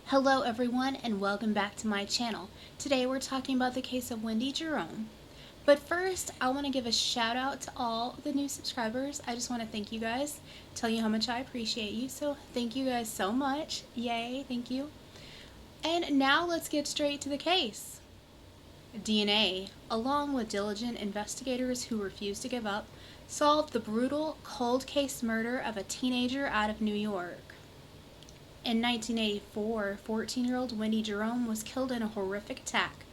Hello everyone and welcome back to my channel. Today we're talking about the case of Wendy Jerome. But first, I want to give a shout out to all the new subscribers. I just want to thank you guys, tell you how much I appreciate you. So thank you guys so much. Yay, thank you. And now let's get straight to the case. DNA, along with diligent investigators who refused to give up, solved the brutal cold case murder of a teenager out of New York. In 1984, 14-year-old Wendy Jerome was killed in a horrific attack,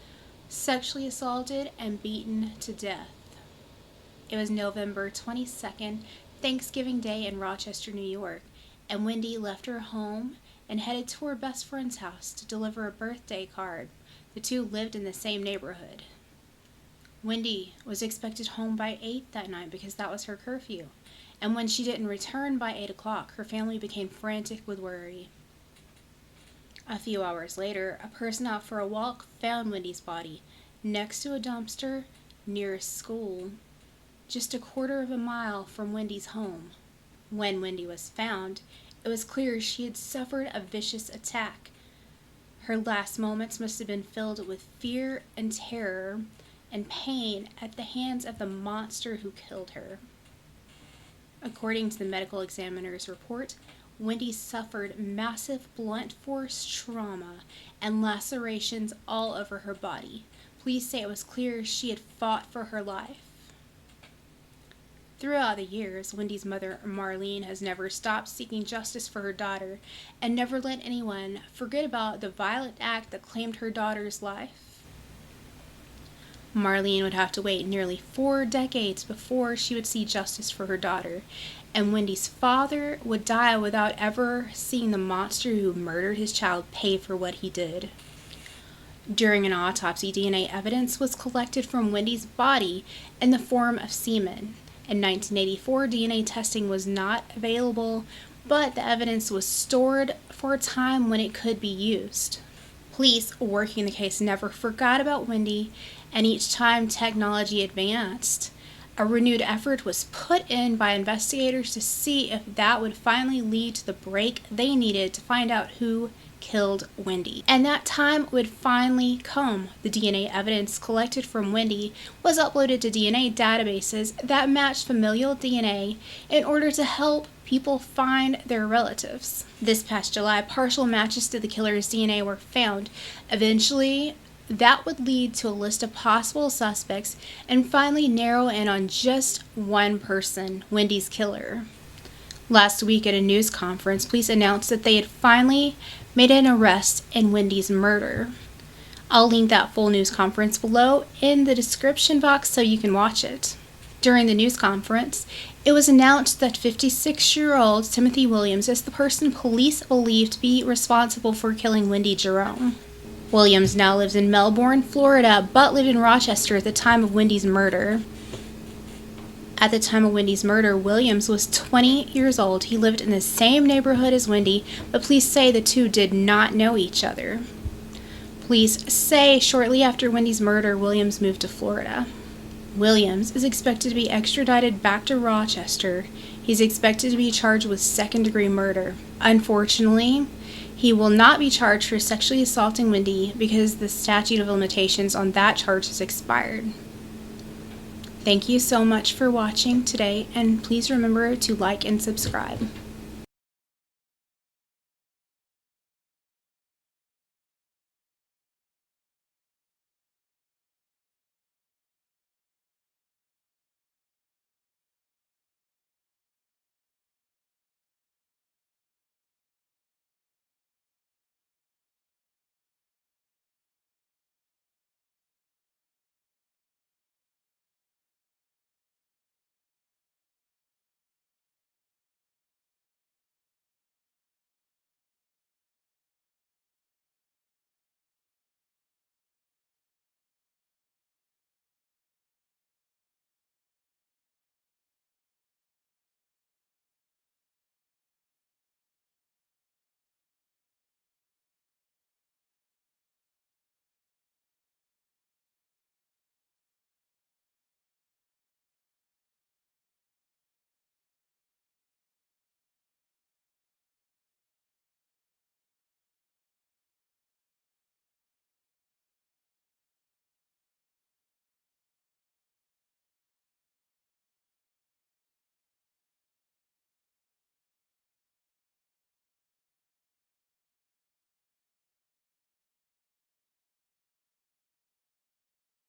sexually assaulted and beaten to death. It was November 22nd, Thanksgiving Day in Rochester, New York, and Wendy left her home and headed to her best friend's house to deliver a birthday card. The two lived in the same neighborhood. Wendy was expected home by 8 that night because that was her curfew, and when she didn't return by 8 o'clock, her family became frantic with worry. A few hours later, a person out for a walk found Wendy's body next to a dumpster near a school, just a quarter of a mile from Wendy's home. When Wendy was found, it was clear she had suffered a vicious attack. Her last moments must have been filled with fear and terror and pain at the hands of the monster who killed her. According to the medical examiner's report, Wendy suffered massive blunt force trauma and lacerations all over her body. Police say it was clear she had fought for her life. Throughout the years, Wendy's mother, Marlene, has never stopped seeking justice for her daughter and never let anyone forget about the violent act that claimed her daughter's life. Marlene would have to wait nearly 4 decades before she would see justice for her daughter, and Wendy's father would die without ever seeing the monster who murdered his child pay for what he did. During an autopsy, DNA evidence was collected from Wendy's body in the form of semen. In 1984, DNA testing was not available, but the evidence was stored for a time when it could be used. Police working the case never forgot about Wendy, and each time technology advanced, a renewed effort was put in by investigators to see if that would finally lead to the break they needed to find out who killed Wendy. And that time would finally come. The DNA evidence collected from Wendy was uploaded to DNA databases that matched familial DNA in order to help people find their relatives. This past July, partial matches to the killer's DNA were found. Eventually, that would lead to a list of possible suspects and finally narrow in on just one person, Wendy's killer. Last week at a news conference, police announced that they had finally made an arrest in Wendy's murder. I'll link that full news conference below in the description box so you can watch it. During the news conference, it was announced that 56-year-old Timothy Williams is the person police believe to be responsible for killing Wendy Jerome. Williams now lives in Melbourne, Florida, but lived in Rochester at the time of Wendy's murder. At the time of Wendy's murder, Williams was 20 years old. He lived in the same neighborhood as Wendy, but police say the two did not know each other. Police say shortly after Wendy's murder, Williams moved to Florida. Williams is expected to be extradited back to Rochester. He's expected to be charged with second-degree murder. Unfortunately, he will not be charged for sexually assaulting Wendy because the statute of limitations on that charge has expired. Thank you so much for watching today, and please remember to like and subscribe.